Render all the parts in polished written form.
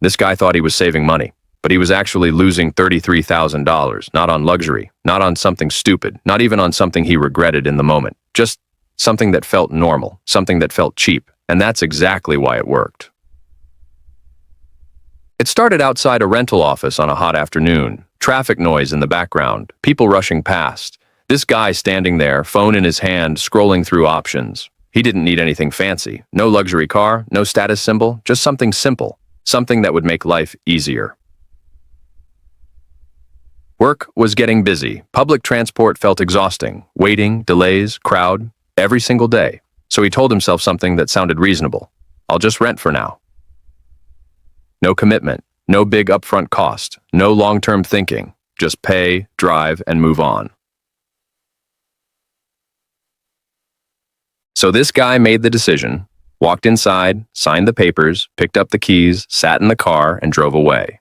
This guy thought he was saving money, but he was actually losing $33,000, not on luxury, not on something stupid, not even on something he regretted in the moment, just something that felt normal, something that felt cheap, and that's exactly why it worked. It started outside a rental office on a hot afternoon, traffic noise in the background, people rushing past. This guy standing there, phone in his hand, scrolling through options. He didn't need anything fancy, no luxury car, no status symbol, just something simple, something that would make life easier. Work was getting busy. Public transport felt exhausting. Waiting, delays, crowd, every single day. So he told himself something that sounded reasonable. I'll just rent for now. No commitment, no big upfront cost, no long-term thinking. Just pay, drive, and move on. So this guy made the decision, walked inside, signed the papers, picked up the keys, sat in the car, and drove away.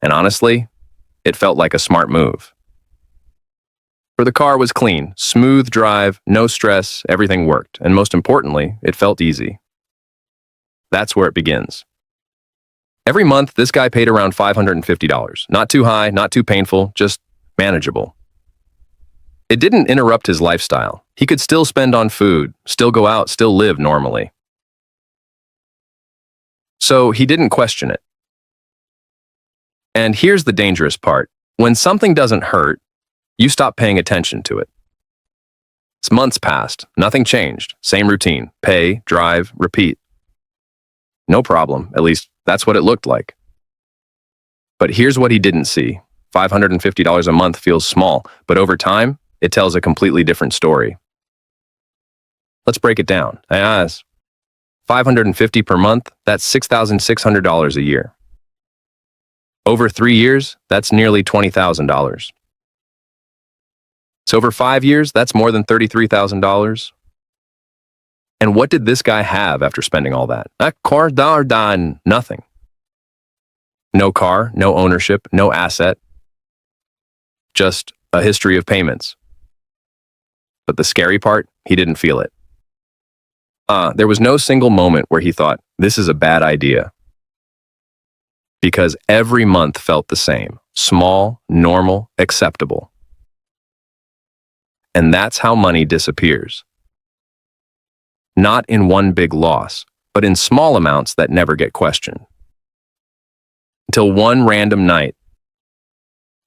And honestly, it felt like a smart move. For the car was clean, smooth drive, no stress, everything worked, and most importantly, it felt easy. That's where it begins. Every month, this guy paid around $550. Not too high, not too painful, just manageable. It didn't interrupt his lifestyle. He could still spend on food, still go out, still live normally. So he didn't question it. And here's the dangerous part. When something doesn't hurt, you stop paying attention to it. Months passed, nothing changed, same routine, pay, drive, repeat. No problem, at least that's what it looked like. But here's what he didn't see. $550 a month feels small, but over time, it tells a completely different story. Let's break it down. $550 per month, that's $6,600 a year. Over 3 years, that's nearly $20,000. So over 5 years, that's more than $33,000. And what did this guy have after spending all that? Nothing. No car, no ownership, no asset. Just a history of payments. But the scary part, he didn't feel it. There was no single moment where he thought, this is a bad idea. Because every month felt the same. Small, normal, acceptable. And that's how money disappears. Not in one big loss, but in small amounts that never get questioned. Until one random night,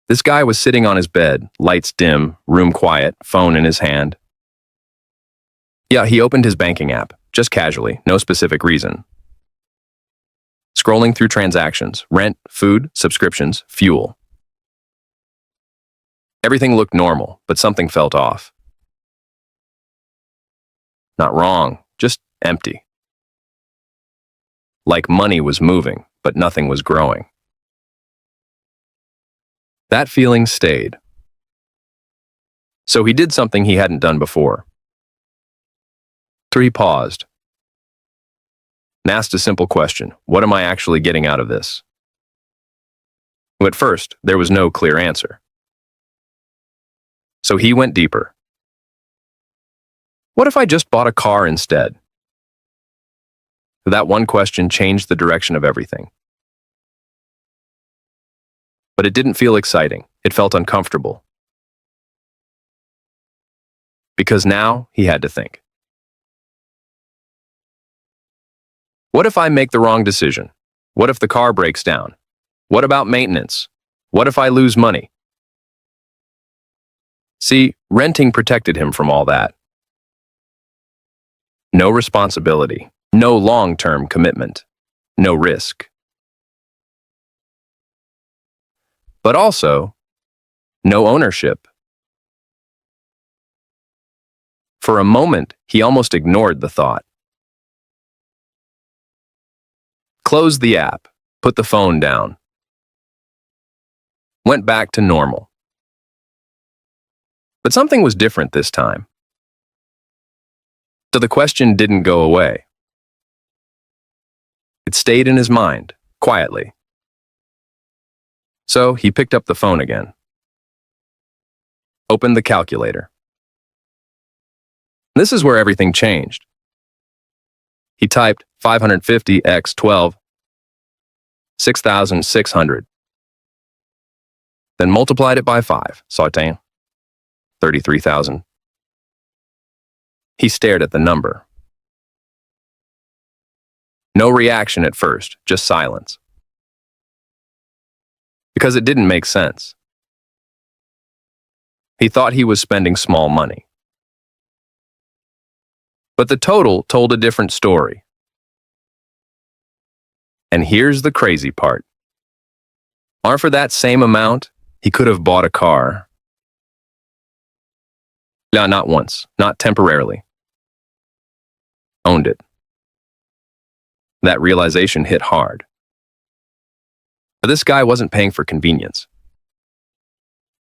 this guy was sitting on his bed, lights dim, room quiet, phone in his hand. Yeah, he opened his banking app, just casually, no specific reason. Scrolling through transactions, rent, food, subscriptions, fuel. Everything looked normal, but something felt off. Not wrong, just empty. Like money was moving, but nothing was growing. That feeling stayed. So he did something he hadn't done before. He paused and asked a simple question. What am I actually getting out of this? At first, there was no clear answer. So he went deeper. What if I just bought a car instead? That one question changed the direction of everything. But it didn't feel exciting. It felt uncomfortable. Because now he had to think. What if I make the wrong decision? What if the car breaks down? What about maintenance? What if I lose money? See, renting protected him from all that. No responsibility, no long-term commitment, no risk. But also, no ownership. For a moment, he almost ignored the thought. Closed the app, put the phone down. Went back to normal. But something was different this time. So the question didn't go away. It stayed in his mind, quietly. So he picked up the phone again. Opened the calculator. This is where everything changed. He typed 550 x 12, 6,600. Then multiplied it by 5, sauteing 33,000. He stared at the number. No reaction at first, just silence. Because it didn't make sense. He thought he was spending small money. But the total told a different story. And here's the crazy part. Or for that same amount, he could have bought a car. No, not once, not temporarily. Owned it. That realization hit hard. But this guy wasn't paying for convenience.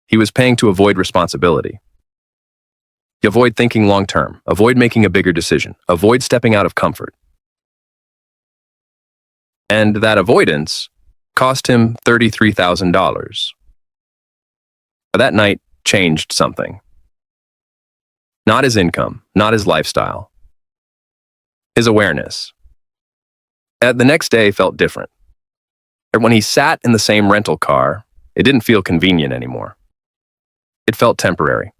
He was paying to avoid responsibility. Avoid thinking long-term, avoid making a bigger decision, avoid stepping out of comfort. And that avoidance cost him $33,000. That night changed something. Not his income, not his lifestyle. His awareness. The next day felt different. When he sat in the same rental car, it didn't feel convenient anymore. It felt temporary.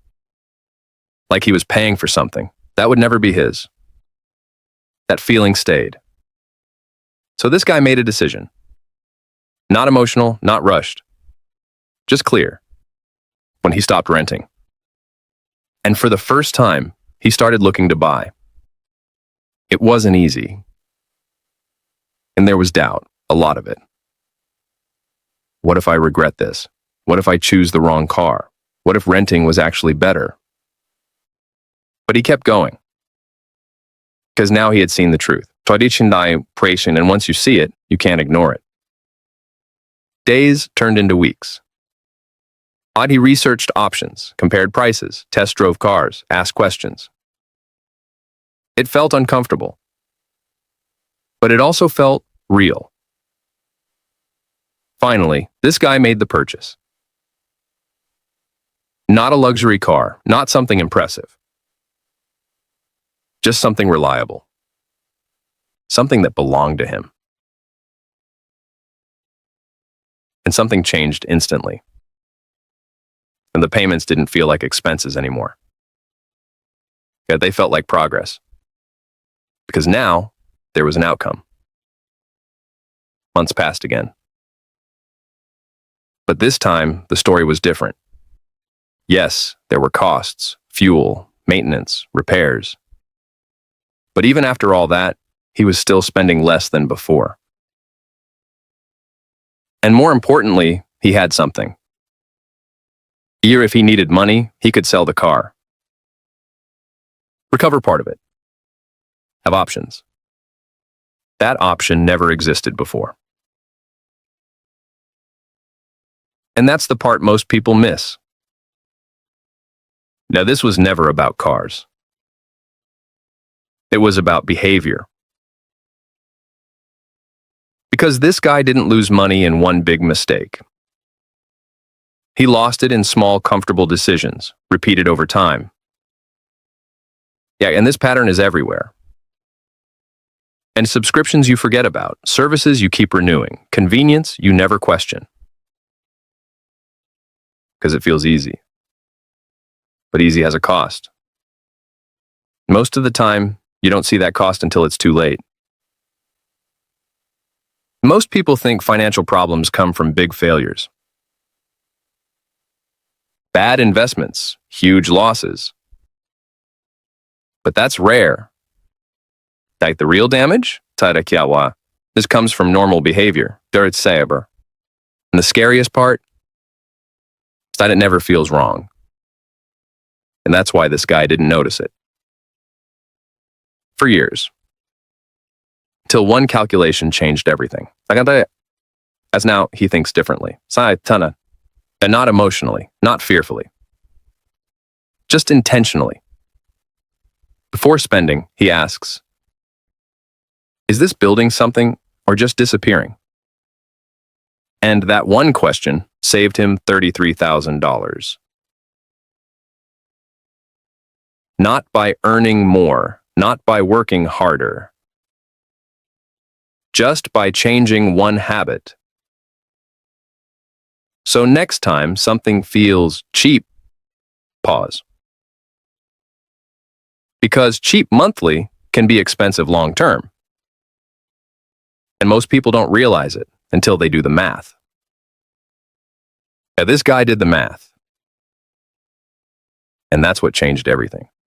Like he was paying for something that would never be his. That feeling stayed. So this guy made a decision. Not emotional, not rushed. Just clear. When he stopped renting. And for the first time, he started looking to buy. It wasn't easy. And there was doubt, a lot of it. What if I regret this? What if I choose the wrong car? What if renting was actually better? But he kept going. Because now he had seen the truth. And once you see it, you can't ignore it. Days turned into weeks. He researched options, compared prices, test drove cars, asked questions. It felt uncomfortable. But it also felt real. Finally, this guy made the purchase. Not a luxury car, not something impressive. Just something reliable. Something that belonged to him. And something changed instantly. And the payments didn't feel like expenses anymore. Yet they felt like progress. Because now, there was an outcome. Months passed again. But this time, the story was different. Yes, there were costs, fuel, maintenance, repairs. But even after all that, he was still spending less than before. And more importantly, he had something. Here, if he needed money, he could sell the car. Recover part of it. Have options. That option never existed before. And that's the part most people miss. Now, this was never about cars. It was about behavior. Because this guy didn't lose money in one big mistake. He lost it in small, comfortable decisions, repeated over time. Yeah, and this pattern is everywhere. And subscriptions you forget about, services you keep renewing, convenience you never question. Because it feels easy. But easy has a cost. Most of the time, you don't see that cost until it's too late. Most people think financial problems come from big failures. Bad investments, huge losses. But that's rare. Like the real damage? This comes from normal behavior. And the scariest part? Is that it never feels wrong. And that's why this guy didn't notice it. For years. Till one calculation changed everything. As now, he thinks differently. And not emotionally, not fearfully. Just intentionally. Before spending, he asks, is this building something or just disappearing? And that one question saved him $33,000. Not by earning more, not by working harder, just by changing one habit. So next time something feels cheap, pause. Because cheap monthly can be expensive long term. And most people don't realize it until they do the math. Now, this guy did the math. And that's what changed everything.